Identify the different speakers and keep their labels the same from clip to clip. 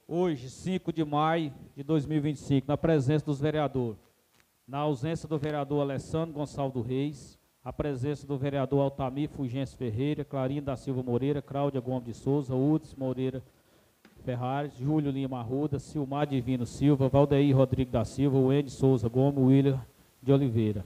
Speaker 1: Hoje, 5 de maio de 2025, na presença dos vereadores. Na ausência do vereador Alessandro Gonçalves Reis, a presença do vereador Altamir Fulgêncio Ferreira, Clarinha da Silva Moreira, Cláudia Gomes de Souza, Udes Moreira Ferrares, Júlio Lima Arruda, Silmar Divino Silva, Valdeir Rodrigues da Silva, Wendy Souza Gomes, William de Oliveira.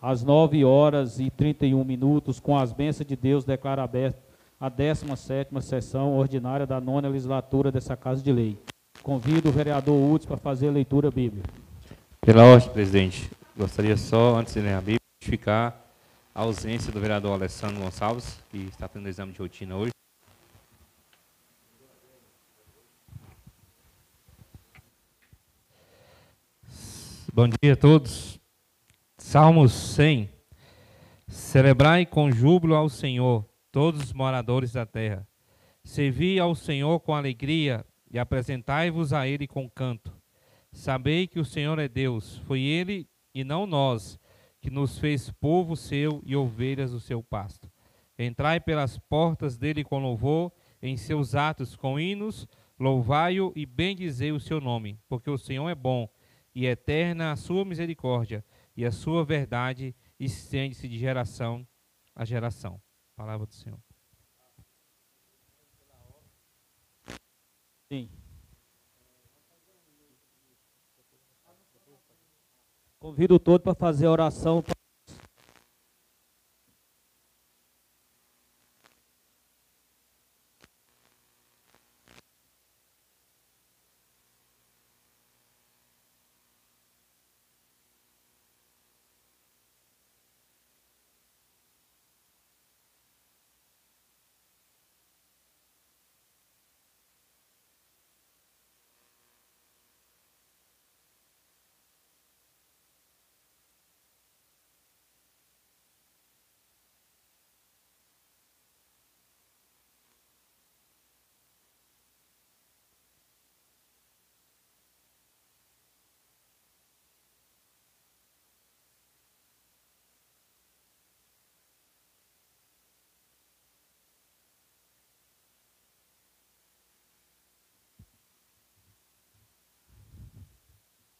Speaker 1: Às 9h31, com as bênçãos de Deus, declaro aberta a 17ª sessão ordinária da 9ª legislatura dessa Casa de Lei. Convido o vereador Udes para fazer a leitura bíblica.
Speaker 2: Pela ordem, presidente, gostaria só, antes de ler a Bíblia, notificar a ausência do vereador Alessandro Gonçalves, que está tendo exame de rotina hoje. Bom dia a todos. Salmos 100. Celebrai com júbilo ao Senhor, todos os moradores da terra. Servi ao Senhor com alegria e apresentai-vos a Ele com canto. Sabei que o Senhor é Deus, foi Ele e não nós, que nos fez povo seu e ovelhas do seu pasto. Entrai pelas portas dele com louvor, em seus atos com hinos, louvai-o e bendizei o seu nome, porque o Senhor é bom e eterna a sua misericórdia, e a sua verdade estende-se de geração a geração. Palavra do Senhor.
Speaker 1: Sim. Convido todos para fazer a oração.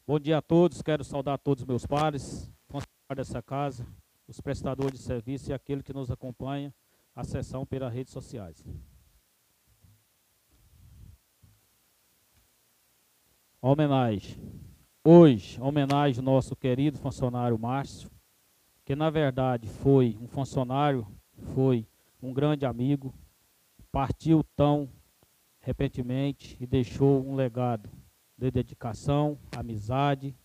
Speaker 1: Bom dia a todos, quero saudar todos os meus pares, funcionários dessa casa, os prestadores de serviço e aquele que nos acompanha, a sessão pelas redes sociais. Homenagem. Hoje, homenagem ao nosso querido funcionário Márcio, que na verdade foi um funcionário, foi um grande amigo, partiu tão repentinamente e deixou um legado de dedicação, amizade,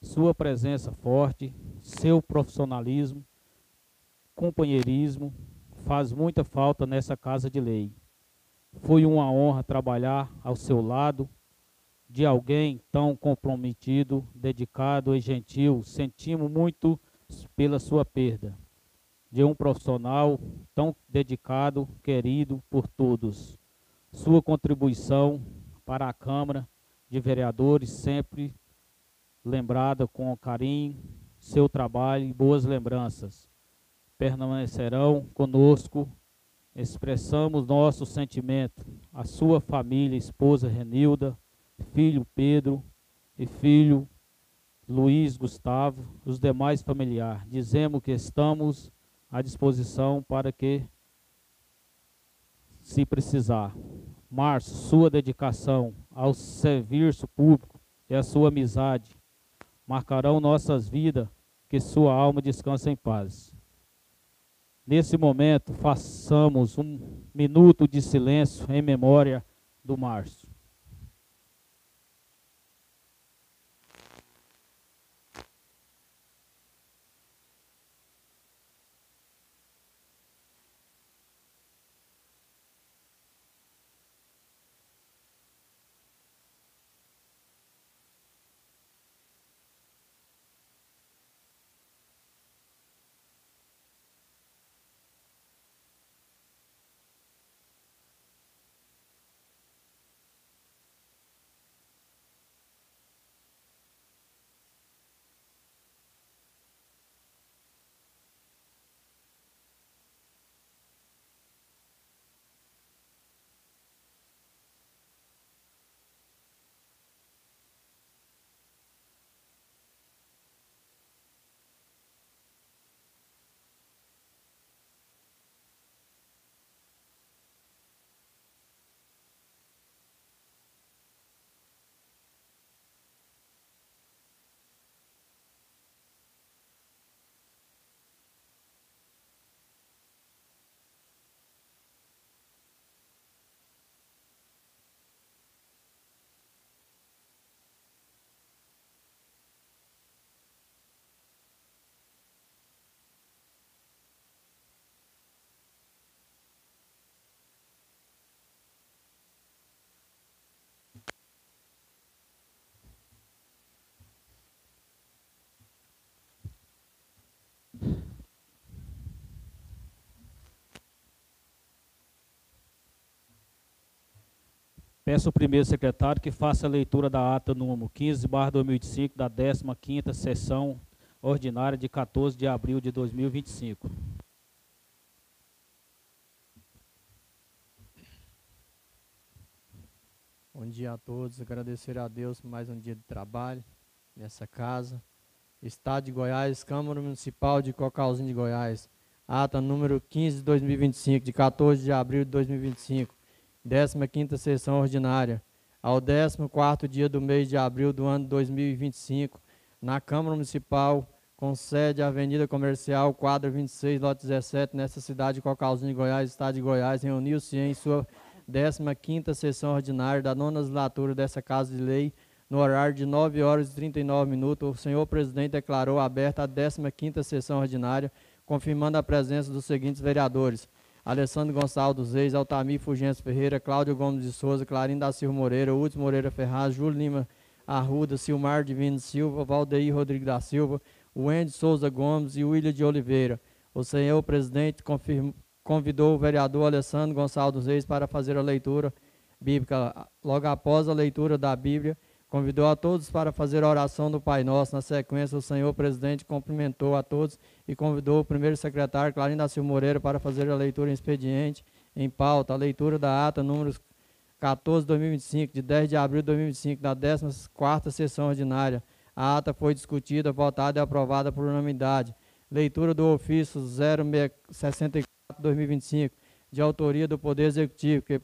Speaker 1: sua presença forte, seu profissionalismo, companheirismo, faz muita falta nessa Casa de Lei. Foi uma honra trabalhar ao seu lado, de alguém tão comprometido, dedicado e gentil. Sentimos muito pela sua perda, de um profissional tão dedicado, querido por todos. Sua contribuição para a Câmara de Vereadores, sempre lembrada com carinho, seu trabalho e boas lembranças permanecerão conosco. Expressamos nosso sentimento à sua família, esposa Renilda, filho Pedro e filho Luiz Gustavo, os demais familiares. Dizemos que estamos à disposição para que, se precisar. Márcio, sua dedicação ao serviço público e a sua amizade marcarão nossas vidas, que sua alma descanse em paz. Nesse momento, façamos um minuto de silêncio em memória do Márcio. Peço ao primeiro secretário que faça a leitura da ata número 15/2025 da 15ª sessão ordinária de 14 de abril de 2025.
Speaker 3: Bom dia a todos, agradecer a Deus por mais um dia de trabalho nessa casa. Estado de Goiás, Câmara Municipal de Cocalzinho de Goiás. Ata número 15 de 2025, de 14 de abril de 2025. 15ª sessão ordinária. Ao 14º dia do mês de abril do ano 2025, na Câmara Municipal, com sede Avenida Comercial, quadra 26, lote 17, nessa cidade de Cocalzinho de Goiás, Estado de Goiás, reuniu-se em sua 15ª sessão ordinária da 9ª legislatura dessa Casa de Lei, no horário de 9 horas e 39 minutos, o senhor presidente declarou aberta a 15ª sessão ordinária, confirmando a presença dos seguintes vereadores: Alessandro Gonçalves dos Reis, Altamir Fulgêncio Ferreira, Cláudio Gomes de Souza, Clarindo da Silva Moreira, Udes Moreira Ferraz, Júlio Lima Arruda, Silmar Divino Silva, Valdeir Rodrigues da Silva, Wendy Souza Gomes e William de Oliveira. O senhor presidente convidou o vereador Alessandro Gonçalves dos Reis para fazer a leitura bíblica. Logo após a leitura da Bíblia, convidou a todos para fazer a oração do Pai Nosso. Na sequência, o senhor presidente cumprimentou a todos e convidou o primeiro secretário, Clarindo da Silva Moreira, para fazer a leitura em expediente em pauta. A leitura da ata número 14 de 2025, de 10 de abril de 2025, da 14ª sessão ordinária. A ata foi discutida, votada e aprovada por unanimidade. Leitura do ofício 0664 de 2025, de autoria do Poder Executivo, que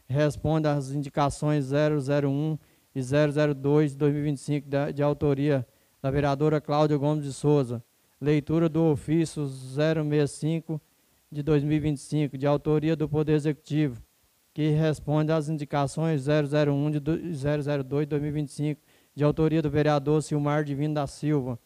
Speaker 3: responde às indicações 001 e 002 de 2025, de autoria da vereadora Cláudia Gomes de Souza. Leitura do ofício 065 de 2025, de autoria do Poder Executivo, que responde às indicações 001 e 002 de 2025, de autoria do vereador Silmar Divino da Silva.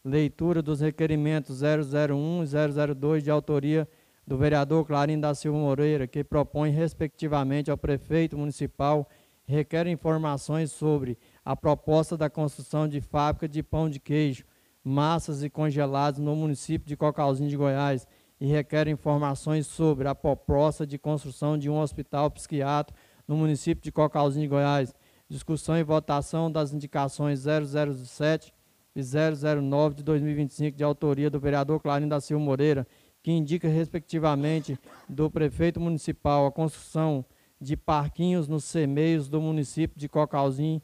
Speaker 3: Leitura dos requerimentos 001 e 002, de autoria do vereador Clarindo da Silva Moreira, que propõe, respectivamente, ao prefeito municipal requer informações sobre a proposta da construção de fábrica de pão de queijo, massas e congelados no município de Cocalzinho de Goiás e requer informações sobre a proposta de construção de um hospital psiquiátrico no município de Cocalzinho de Goiás. Discussão e votação das indicações 007 e 009 de 2025, de autoria do vereador Clarindo da Silva Moreira, que indica, respectivamente, do prefeito municipal a construção de parquinhos nos semeios do município de Cocalzinho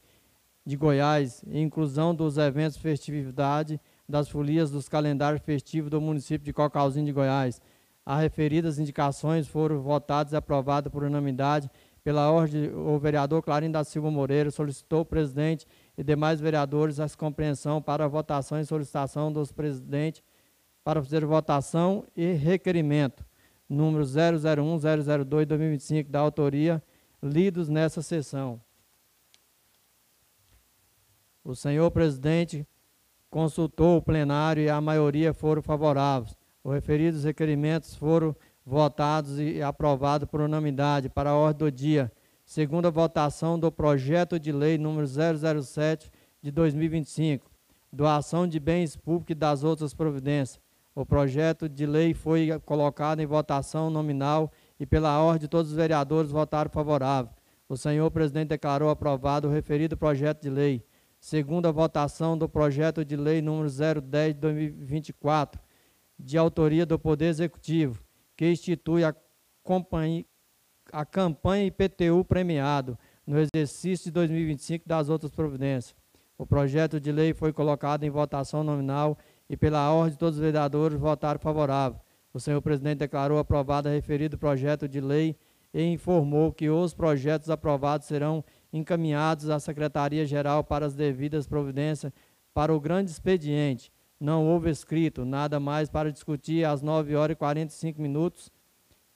Speaker 3: de Goiás, e inclusão dos eventos festividade das folias dos calendários festivos do município de Cocalzinho de Goiás. As referidas indicações foram votadas e aprovadas por unanimidade. Pela ordem, o vereador Clarindo da Silva Moreira solicitou ao presidente e demais vereadores a compreensão para a votação e solicitação dos presidentes para fazer votação e requerimento número 001, 002, 2025, da autoria, lidos nessa sessão. O senhor presidente consultou o plenário e a maioria foram favoráveis. Os referidos requerimentos foram votados e aprovados por unanimidade. Para a ordem do dia, segunda votação do projeto de lei número 007 de 2025, doação de bens públicos e das outras providências. O projeto de lei foi colocado em votação nominal e, pela ordem de todos os vereadores, votaram favorável. O senhor presidente declarou aprovado o referido projeto de lei. Segunda votação do projeto de lei número 010 de 2024, de autoria do Poder Executivo, que institui a campanha IPTU premiado no exercício de 2025 das outras providências. O projeto de lei foi colocado em votação nominal e, pela ordem de todos os vereadores, votaram favorável. O senhor presidente declarou aprovado o referido projeto de lei e informou que os projetos aprovados serão encaminhados à Secretaria-Geral para as devidas providências para o grande expediente. Não houve escrito, nada mais para discutir às 9 horas e 45 minutos.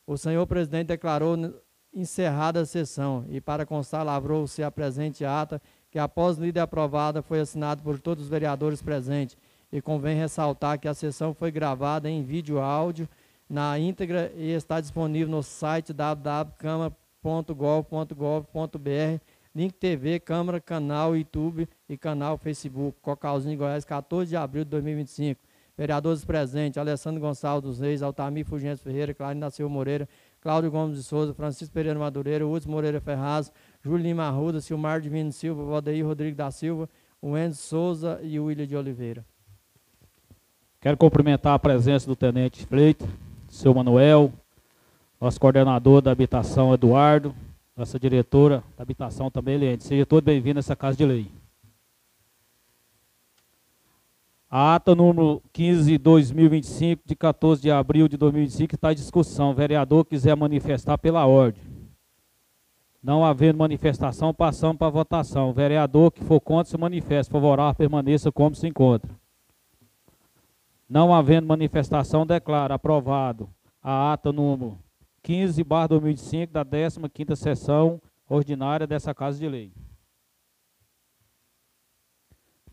Speaker 3: O senhor presidente declarou encerrada a sessão e, para constar, lavrou-se a presente ata, que após lida e aprovada foi assinado por todos os vereadores presentes. E convém ressaltar que a sessão foi gravada em vídeo e áudio na íntegra e está disponível no site www.câmara.gov.br, link TV, Câmara, canal YouTube e canal Facebook. Cocalzinho de Goiás, 14 de abril de 2025. Vereadores presentes: Alessandro Gonçalves dos Reis, Altamir Fulgêncio Ferreira, Clarindo da Silva Moreira, Cláudio Gomes de Souza, Francisco Pereira Madureira, Hudson Moreira Ferraz, Júlio Lima Arruda, Silmar Divino Silva, Valdeir Rodrigues da Silva, o Enzo Souza e o William de Oliveira.
Speaker 1: Quero cumprimentar a presença do Tenente Fleito, seu Manuel, nosso coordenador da habitação, Eduardo, nossa diretora da habitação também, Eliane. Seja todo bem-vindo a essa Casa de Lei. A ata número 15/2025, de 14 de abril de 2025, está em discussão. O vereador quiser manifestar pela ordem. Não havendo manifestação, passamos para a votação. O vereador que for contra se manifesta, favorável permaneça como se encontra. Não havendo manifestação, declaro aprovado a ata número 15/2025 da 15ª sessão ordinária dessa Casa de Lei.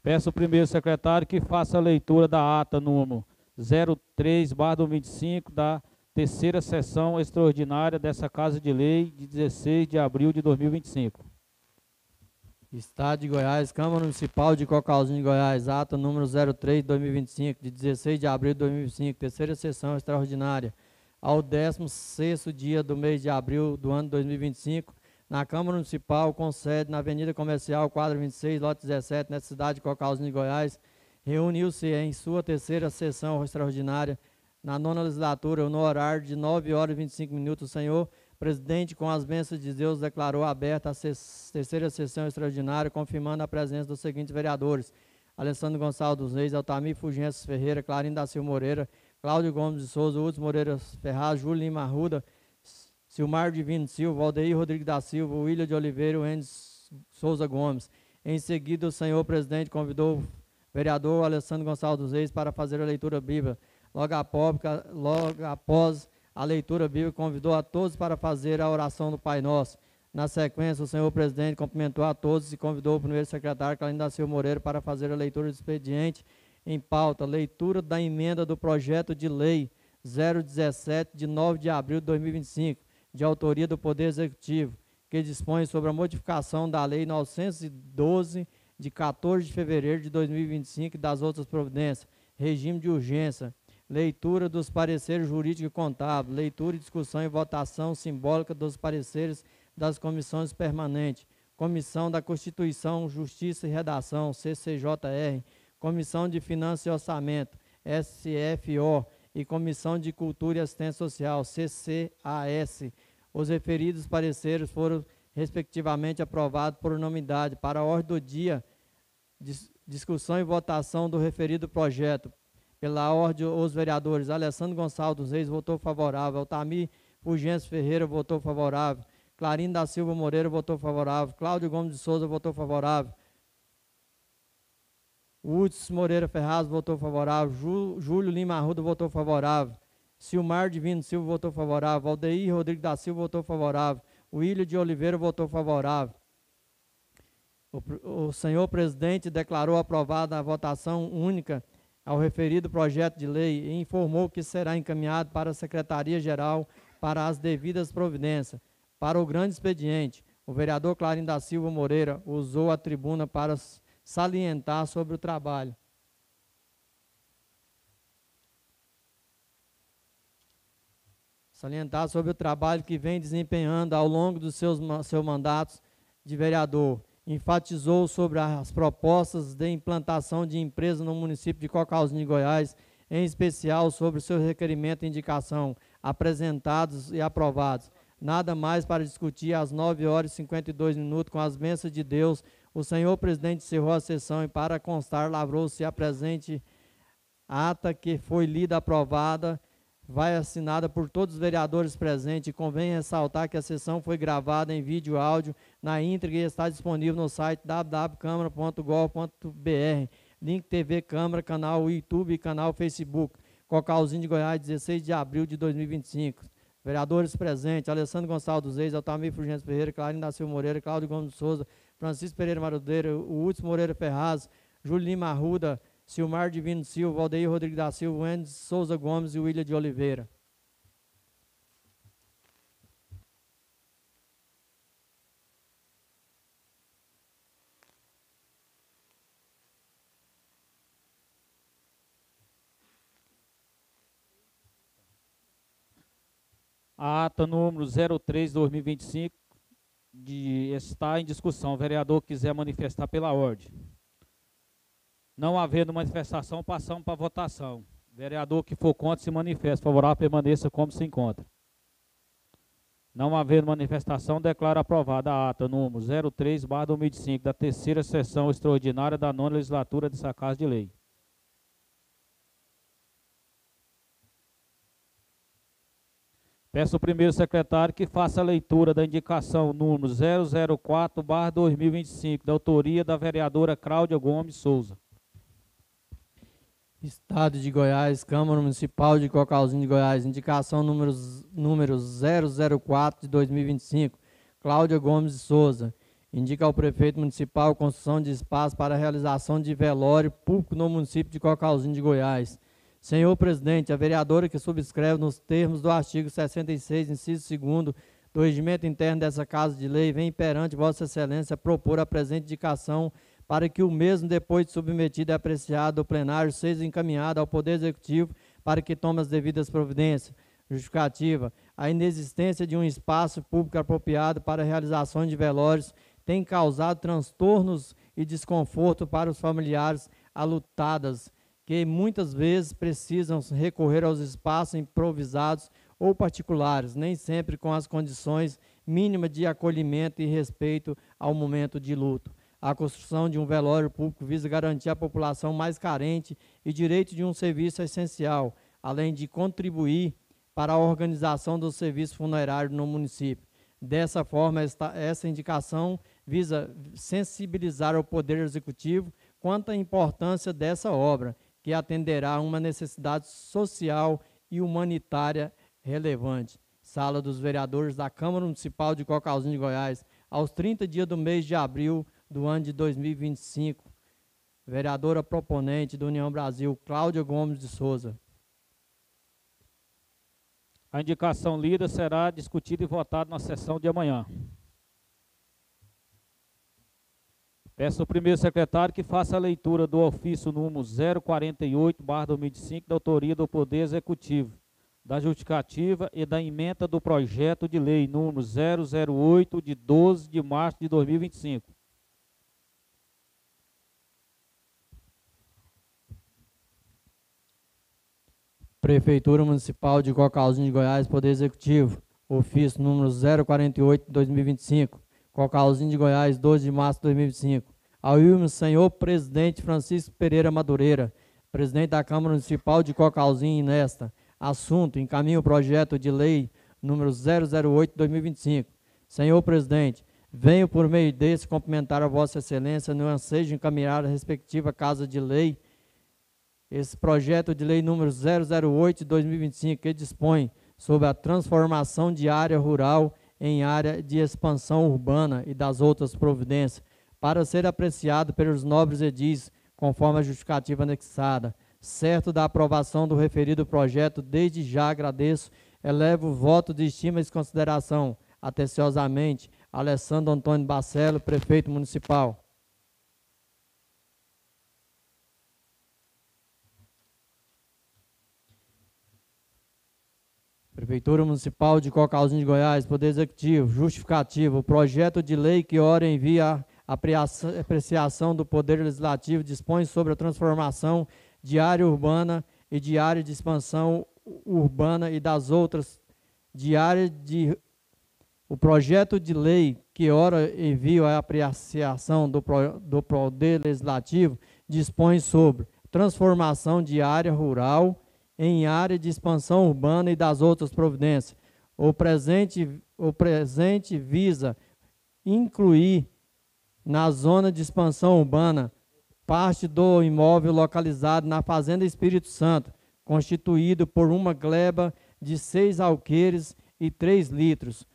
Speaker 1: Peço ao primeiro secretário que faça a leitura da ata número 03/2025 da 3ª sessão extraordinária dessa Casa de Lei de 16 de abril de 2025.
Speaker 3: Estado de Goiás, Câmara Municipal de Cocalzinho de Goiás, ata número 03/2025, de 16 de abril de 2025, 3ª sessão extraordinária, ao 16º dia do mês de abril do ano 2025, na Câmara Municipal, com sede na Avenida Comercial, quadra 26, lote 17, na cidade de Cocalzinho de Goiás, reuniu-se em sua 3ª sessão extraordinária, na 9ª legislatura, no horário de 9h25, o senhor presidente, com as bênçãos de Deus, declarou aberta a 3ª sessão extraordinária, confirmando a presença dos seguintes vereadores: Alessandro Gonçalves dos Reis, Altamir Fulgêncio Ferreira, Clarindo da Silva Moreira, Cláudio Gomes de Souza, Hudson Moreira Ferraz, Júlio Lima Arruda, Silmar Divino Silva, Valdeir Rodrigues da Silva, William de Oliveira e o Enzo Souza Gomes. Em seguida, o senhor presidente convidou o vereador Alessandro Gonçalves dos Reis para fazer a leitura bíblica. Logo após a leitura bíblica, convidou a todos para fazer a oração do Pai Nosso. Na sequência, o senhor presidente cumprimentou a todos e convidou o primeiro secretário, Clarindo da Silva Moreira, para fazer a leitura do expediente em pauta. Leitura da emenda do projeto de lei 017, de 9 de abril de 2025, de autoria do Poder Executivo, que dispõe sobre a modificação da Lei 912, de 14 de fevereiro de 2025 e das outras providências. Regime de urgência. Leitura dos pareceres jurídico e contábil, leitura, discussão e votação simbólica dos pareceres das comissões permanentes, Comissão da Constituição, Justiça e Redação, CCJR, Comissão de Finanças e Orçamento, SFO, e Comissão de Cultura e Assistência Social, CCAS. Os referidos pareceres foram, respectivamente, aprovados por unanimidade. Para a ordem do dia, discussão e votação do referido projeto. Pela ordem, os vereadores Alessandro Gonçalves dos Reis votou favorável, Altamir Fulgêncio Ferreira votou favorável, Clarindo da Silva Moreira votou favorável, Cláudio Gomes de Souza votou favorável, Hudson Moreira Ferraz votou favorável, Júlio Lima Arruda votou favorável, Silmar Divino Silva votou favorável, Valdeir Rodrigues da Silva votou favorável, William de Oliveira votou favorável. O senhor presidente declarou aprovada a votação única ao referido projeto de lei e informou que será encaminhado para a Secretaria-Geral para as devidas providências. Para o grande expediente, o vereador Clarindo da Silva Moreira usou a tribuna para salientar sobre o trabalho. Salientar sobre o trabalho que vem desempenhando ao longo dos seus mandatos de vereador. Enfatizou sobre as propostas de implantação de empresas no município de Cocalzinho de Goiás, em especial sobre seus requerimentos e indicação, apresentados e aprovados. Nada mais para discutir às 9h52, com as bênçãos de Deus, o senhor presidente encerrou a sessão e, para constar, lavrou-se a presente ata que foi lida aprovada, vai assinada por todos os vereadores presentes. Convém ressaltar que a sessão foi gravada em vídeo e áudio na íntegra e está disponível no site www.câmara.gov.br, link TV Câmara, canal YouTube e canal Facebook. Cocalzinho de Goiás, 16 de abril de 2025. Vereadores presentes: Alessandro Gonçalves dos Reis, Altamir Fulgêncio Ferreira, Clarindo da Silva Moreira, Cláudio Gomes de Souza, Francisco Pereira Madureira, Hudson Moreira Ferraz, Júlio Lima Arruda, Silmar Divino Silva, Valdeir Rodrigues da Silva, Enzo Souza Gomes e William de Oliveira.
Speaker 1: A ata número 03/2025 está em discussão. O vereador quiser manifestar pela ordem. Não havendo manifestação, passamos para a votação. Vereador que for contra, se manifesta. Favorável, permaneça como se encontra. Não havendo manifestação, declaro aprovada a ata número 03/2025 da terceira sessão extraordinária da 9ª legislatura dessa Casa de Lei. Peço ao primeiro secretário que faça a leitura da indicação número 004/2025, da autoria da vereadora Cláudia Gomes Souza.
Speaker 3: Estado de Goiás, Câmara Municipal de Cocalzinho de Goiás, indicação número 004 de 2025, Cláudia Gomes de Souza. Indica ao prefeito municipal a construção de espaço para a realização de velório público no município de Cocalzinho de Goiás. Senhor presidente, a vereadora que subscreve nos termos do artigo 66, inciso 2º do regimento interno dessa Casa de Lei, vem perante Vossa Excelência propor a presente indicação para que o mesmo, depois de submetido e apreciado ao plenário, seja encaminhado ao Poder Executivo para que tome as devidas providências. Justificativa: a inexistência de um espaço público apropriado para a realização de velórios tem causado transtornos e desconforto para os familiares alutadas, que muitas vezes precisam recorrer aos espaços improvisados ou particulares, nem sempre com as condições mínimas de acolhimento e respeito ao momento de luto. A construção de um velório público visa garantir à população mais carente e direito de um serviço essencial, além de contribuir para a organização do serviço funerário no município. Dessa forma, essa indicação visa sensibilizar o Poder Executivo quanto à importância dessa obra, que atenderá a uma necessidade social e humanitária relevante. Sala dos Vereadores da Câmara Municipal de Cocalzinho de Goiás, aos 30 dias do mês de abril do ano de 2025. Vereadora proponente do União Brasil, Cláudia Gomes de Souza.
Speaker 1: A indicação lida será discutida e votada na sessão de amanhã. Peço ao primeiro secretário que faça a leitura do ofício número 048/2025, da autoria do Poder Executivo, da justificativa e da ementa do projeto de lei número 008, de 12 de março de 2025.
Speaker 3: Prefeitura Municipal de Cocalzinho de Goiás, Poder Executivo, ofício número 048 de 2025, Cocalzinho de Goiás, 12 de março de 2025. Ao senhor presidente Francisco Pereira Madureira, presidente da Câmara Municipal de Cocalzinho, nesta assunto, encaminha o projeto de lei número 008 de 2025. Senhor presidente, venho por meio desse cumprimentar a Vossa Excelência no anseio de encaminhar a respectiva Casa de Lei esse projeto de lei número 008 de 2025, que dispõe sobre a transformação de área rural em área de expansão urbana e das outras providências, para ser apreciado pelos nobres edis, conforme a justificativa anexada. Certo da aprovação do referido projeto, desde já agradeço, elevo o voto de estima e consideração, atenciosamente, Alessandro Antônio Barcelo, prefeito municipal. Prefeitura Municipal de Cocalzinho de Goiás, Poder Executivo, justificativo, o projeto de lei que ora envia a apreciação do Poder Legislativo dispõe sobre a transformação de área urbana e de área de expansão urbana e das outras de área de... O projeto de lei que ora envia a apreciação do Poder Legislativo dispõe sobre transformação de área rural em área de expansão urbana e das outras providências. O presente visa incluir na zona de expansão urbana parte do imóvel localizado na Fazenda Espírito Santo, constituído por uma gleba de 6 alqueires e 3 litros,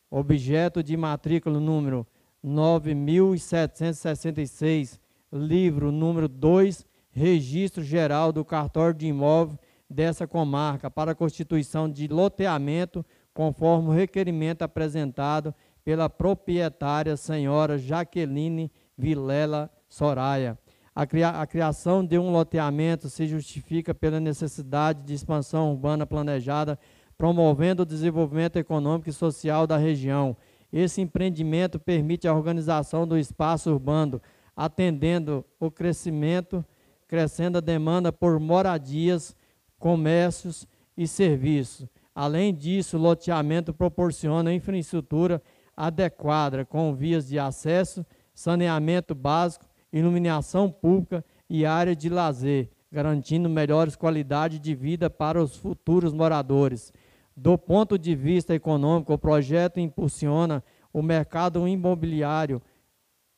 Speaker 3: objeto de matrícula número 9.766, livro número 2, registro geral do cartório de imóvel dessa comarca, para a constituição de loteamento, conforme o requerimento apresentado pela proprietária senhora Jaqueline Vilela Soraya. A criação de um loteamento se justifica pela necessidade de expansão urbana planejada promovendo o desenvolvimento econômico e social da região. Esse empreendimento permite a organização do espaço urbano, atendendo o crescendo a demanda por moradias, comércios e serviços. Além disso, o loteamento proporciona infraestrutura adequada, com vias de acesso, saneamento básico, iluminação pública e área de lazer, garantindo melhores qualidades de vida para os futuros moradores. Do ponto de vista econômico, o projeto impulsiona o mercado imobiliário,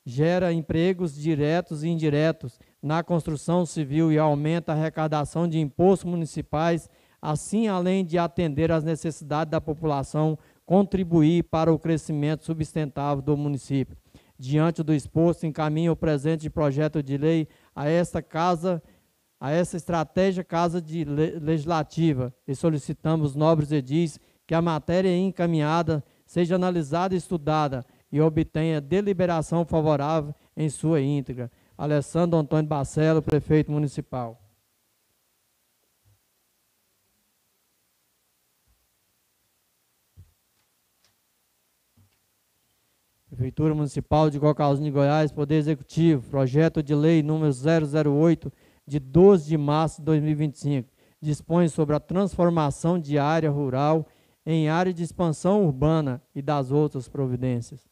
Speaker 3: gera empregos diretos e indiretos na construção civil e aumenta a arrecadação de impostos municipais, assim, além de atender às necessidades da população, contribuir para o crescimento sustentável do município. Diante do exposto, encaminho o presente projeto de lei a essa estratégia legislativa e solicitamos, nobres edis, que a matéria encaminhada seja analisada e estudada e obtenha deliberação favorável em sua íntegra. Alessandro Antônio Bacelo, prefeito municipal. Prefeitura Municipal de Cocalzinho de Goiás, Poder Executivo, projeto de lei número 008, de 12 de março de 2025, dispõe sobre a transformação de área rural em área de expansão urbana e das outras providências.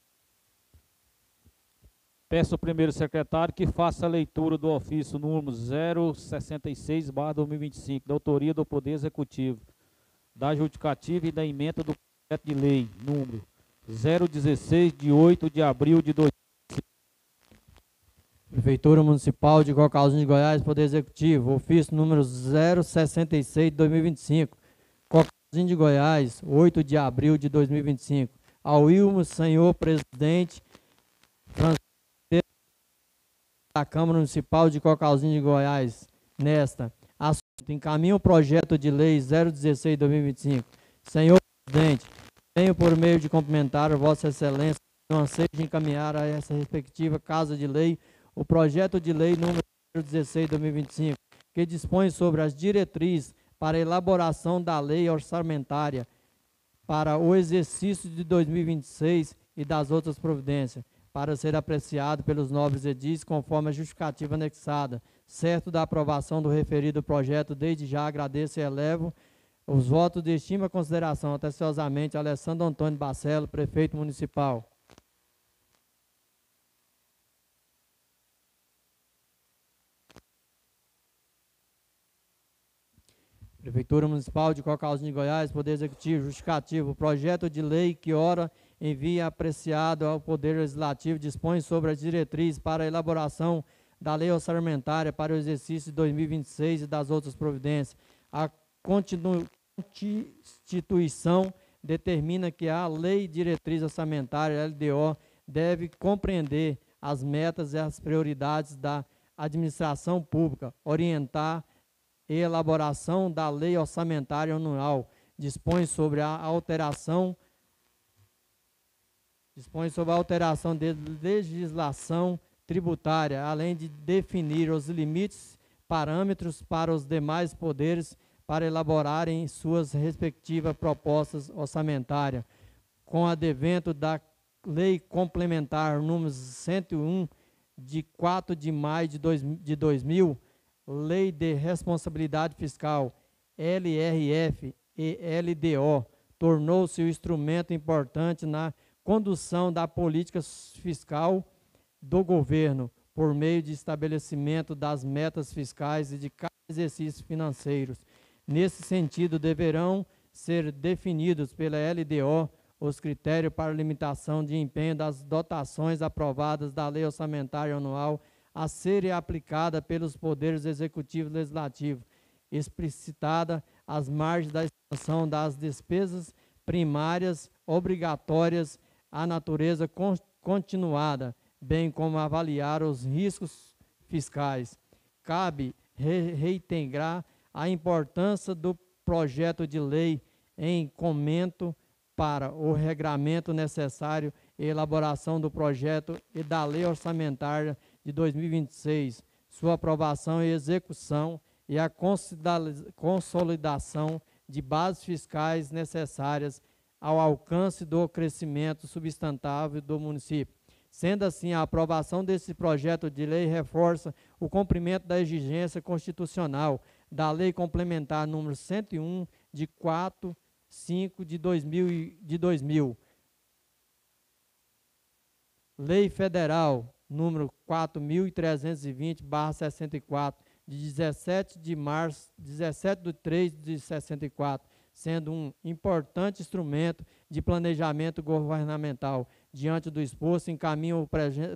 Speaker 1: Peço ao primeiro secretário que faça a leitura do ofício número 066/2025, da autoria do Poder Executivo, da judicativa e da emenda do projeto de lei número 016, de 8 de abril de 2025.
Speaker 3: Prefeitura Municipal de Cocalzinho de Goiás, Poder Executivo, ofício número 066 de 2025, Cocalzinho de Goiás, 8 de abril de 2025. Ao Wilmo, senhor presidente da Câmara Municipal de Cocalzinho de Goiás, nesta assunto, encaminha o projeto de lei 016 de 2025. Senhor presidente, tenho por meio de cumprimentar a Vossa Excelência o anseio de encaminhar a essa respectiva Casa de Lei o projeto de lei número 016 de 2025, que dispõe sobre as diretrizes para a elaboração da lei orçamentária para o exercício de 2026 e das outras providências, para ser apreciado pelos nobres edis conforme a justificativa anexada. Certo da aprovação do referido projeto, desde já agradeço e elevo os votos de estima e consideração, atenciosamente, Alessandro Antônio Bacelo, prefeito municipal. Prefeitura Municipal de Cocalzinho de Goiás, Poder Executivo, Justificativo, projeto de lei que ora envia apreciado ao Poder Legislativo, dispõe sobre as diretrizes para a elaboração da lei orçamentária para o exercício de 2026 e das outras providências. A Constituição determina que a Lei Diretriz Orçamentária, LDO, deve compreender as metas e as prioridades da administração pública, orientar e elaboração da lei orçamentária anual, dispõe sobre a alteração de legislação tributária, além de definir os limites, parâmetros para os demais poderes para elaborarem suas respectivas propostas orçamentárias, com advento da Lei Complementar número 101, de 4 de maio de 2000, Lei de Responsabilidade Fiscal, LRF e LDO, tornou-se um instrumento importante na condução da política fiscal do governo, por meio de estabelecimento das metas fiscais e de cada exercício financeiros. Nesse sentido, deverão ser definidos pela LDO os critérios para limitação de empenho das dotações aprovadas da Lei Orçamentária Anual a serem aplicada pelos poderes executivo e legislativo, explicitada as margens da expansão das despesas primárias obrigatórias à natureza continuada, bem como avaliar os riscos fiscais. Cabe reiterar a importância do projeto de lei em comento para o regramento necessário e elaboração do projeto e da lei orçamentária de 2026, sua aprovação e execução e a consolidação de bases fiscais necessárias ao alcance do crescimento substantável do município. Sendo assim, a aprovação desse projeto de lei reforça o cumprimento da exigência constitucional da Lei Complementar número 101, de 4/5 de 2000. Lei Federal número 4.320/64, de 17 de 3 de 64, sendo um importante instrumento de planejamento governamental. Diante do exposto, encaminho o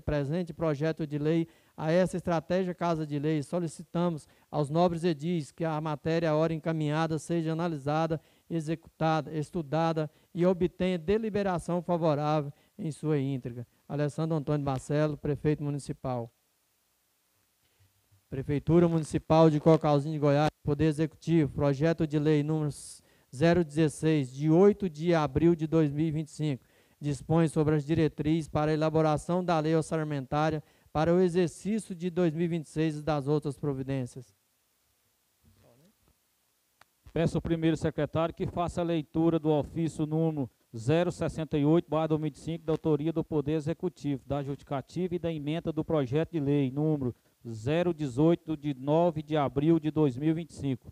Speaker 3: presente projeto de lei a essa estratégia Casa de Lei. Solicitamos aos nobres edis que a matéria ora encaminhada seja analisada, executada, estudada e obtenha deliberação favorável em sua íntegra. Alessandro Antônio Marcelo, Prefeito Municipal. Prefeitura Municipal de Cocalzinho de Goiás, Poder Executivo, projeto de lei número 016, de 8 de abril de 2025, dispõe sobre as diretrizes para a elaboração da lei orçamentária para o exercício de 2026 e das outras providências.
Speaker 1: Peço ao primeiro secretário que faça a leitura do ofício número 068/2025, da autoria do Poder Executivo, da justificativa e da emenda do projeto de lei número 018, de 9 de abril de 2025.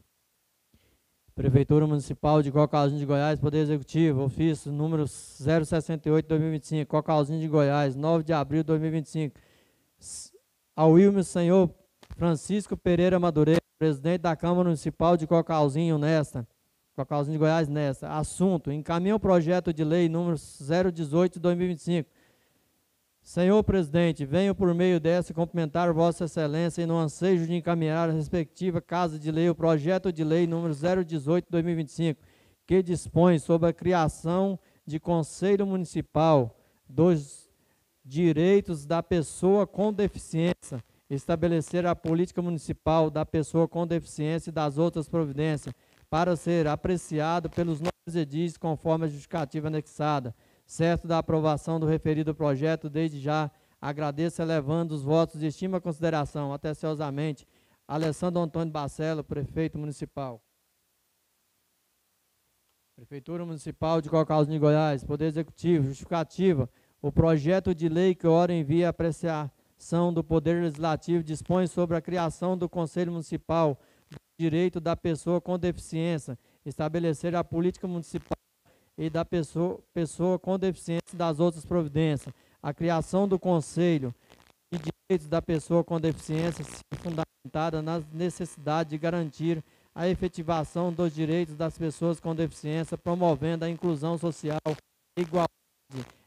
Speaker 3: Prefeitura Municipal de Cocalzinho de Goiás, Poder Executivo, ofício número 068/2025, Cocalzinho de Goiás, 9 de abril de 2025. Ao Wilmer Senhor Francisco Pereira Madureira, presidente da Câmara Municipal de Cocalzinho de Goiás, assunto: encaminha o projeto de lei número 018 de 2025. Senhor presidente, venho por meio dessa cumprimentar Vossa Excelência e no ansejo de encaminhar a respectiva Casa de Lei o projeto de lei número 018 de 2025, que dispõe sobre a criação de Conselho Municipal dos Direitos da Pessoa com Deficiência, estabelecer a política municipal da pessoa com deficiência e das outras providências, para ser apreciado pelos nobres edis conforme a justificativa anexada. Certo da aprovação do referido projeto, desde já agradeço elevando os votos de estima e consideração, atenciosamente, Alessandro Antônio Marcelo, Prefeito Municipal. Prefeitura Municipal de Cocalzinho de Goiás, Poder Executivo, justificativa. O projeto de lei que ora envia a apreciação do Poder Legislativo dispõe sobre a criação do Conselho Municipal do Direito da Pessoa com Deficiência, estabelecer a política municipal e da pessoa com deficiência e das outras providências. A criação do Conselho de Direitos da Pessoa com Deficiência é fundamentada na necessidade de garantir a efetivação dos direitos das pessoas com deficiência, promovendo a inclusão social, igualdade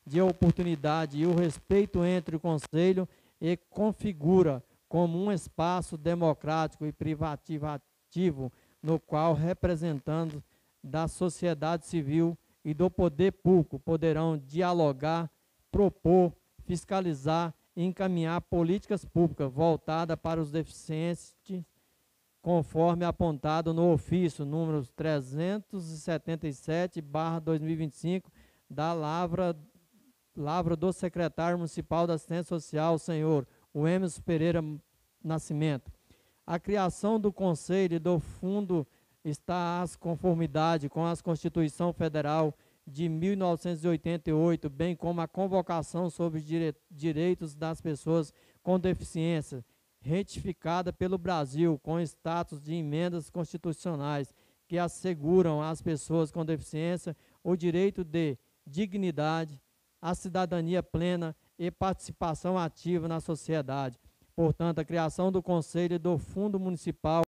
Speaker 3: de oportunidade e o respeito entre o Conselho, e configura como um espaço democrático e privativo no qual representantes da sociedade civil e do poder público poderão dialogar, propor, fiscalizar e encaminhar políticas públicas voltadas para os deficientes, conforme apontado no ofício número 377/2025 da Lavra do Secretário Municipal da Assistência Social, senhor Emerson Pereira Nascimento. A criação do Conselho e do Fundo está às conformidade com a Constituição Federal de 1988, bem como a Convocação sobre os Direitos das Pessoas com Deficiência, retificada pelo Brasil com status de emendas constitucionais que asseguram às pessoas com deficiência o direito de dignidade, a cidadania plena e participação ativa na sociedade. Portanto, a criação do Conselho e do Fundo Municipal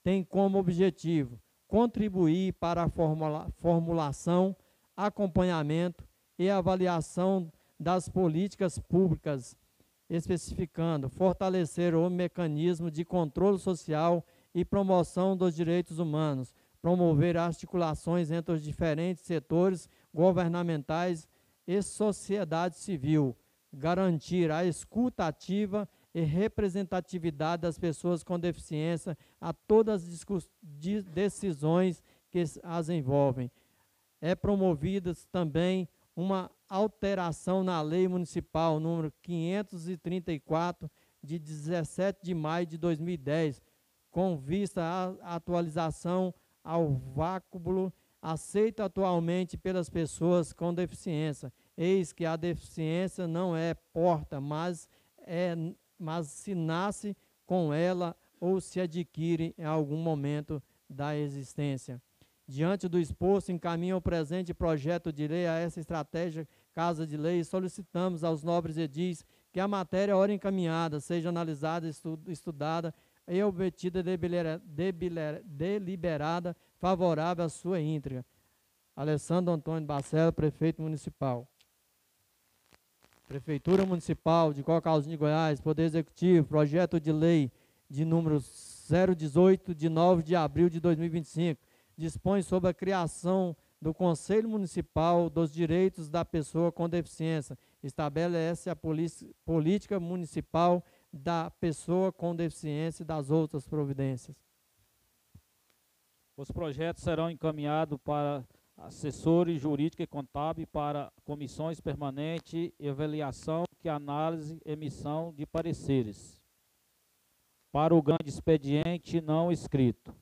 Speaker 3: tem como objetivo contribuir para a formulação, acompanhamento e avaliação das políticas públicas, especificando, fortalecer o mecanismo de controle social e promoção dos direitos humanos, promover articulações entre os diferentes setores governamentais e sociedade civil, garantir a escuta ativa e representatividade das pessoas com deficiência a todas as decisões que as envolvem. É promovida também uma alteração na Lei Municipal número 534, de 17 de maio de 2010, com vista à atualização ao váculo aceito atualmente pelas pessoas com deficiência. Eis que a deficiência não é porta, mas se nasce com ela ou se adquire em algum momento da existência. Diante do exposto, encaminha o presente projeto de lei a essa estratégia Casa de Lei e solicitamos aos nobres edis que a matéria ora encaminhada seja analisada, estudada e obtida deliberada favorável à sua íntegra. Alessandro Antônio Barcelos, Prefeito Municipal. Prefeitura Municipal de Cocalzinho de Goiás, Poder Executivo, projeto de lei de número 018, de 9 de abril de 2025, dispõe sobre a criação do Conselho Municipal dos Direitos da Pessoa com Deficiência, estabelece a política municipal da pessoa com deficiência e das outras providências.
Speaker 1: Os projetos serão encaminhados para assessores jurídico e contábil, para comissões permanentes e avaliação, que análise e emissão de pareceres. Para o grande expediente não escrito.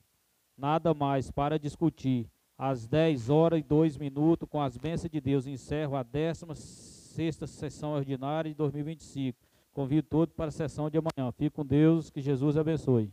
Speaker 1: Nada mais para discutir. Às 10h02, com as bênçãos de Deus, encerro a 16ª sessão ordinária de 2025. Convido todos para a sessão de amanhã. Fique com Deus, que Jesus abençoe.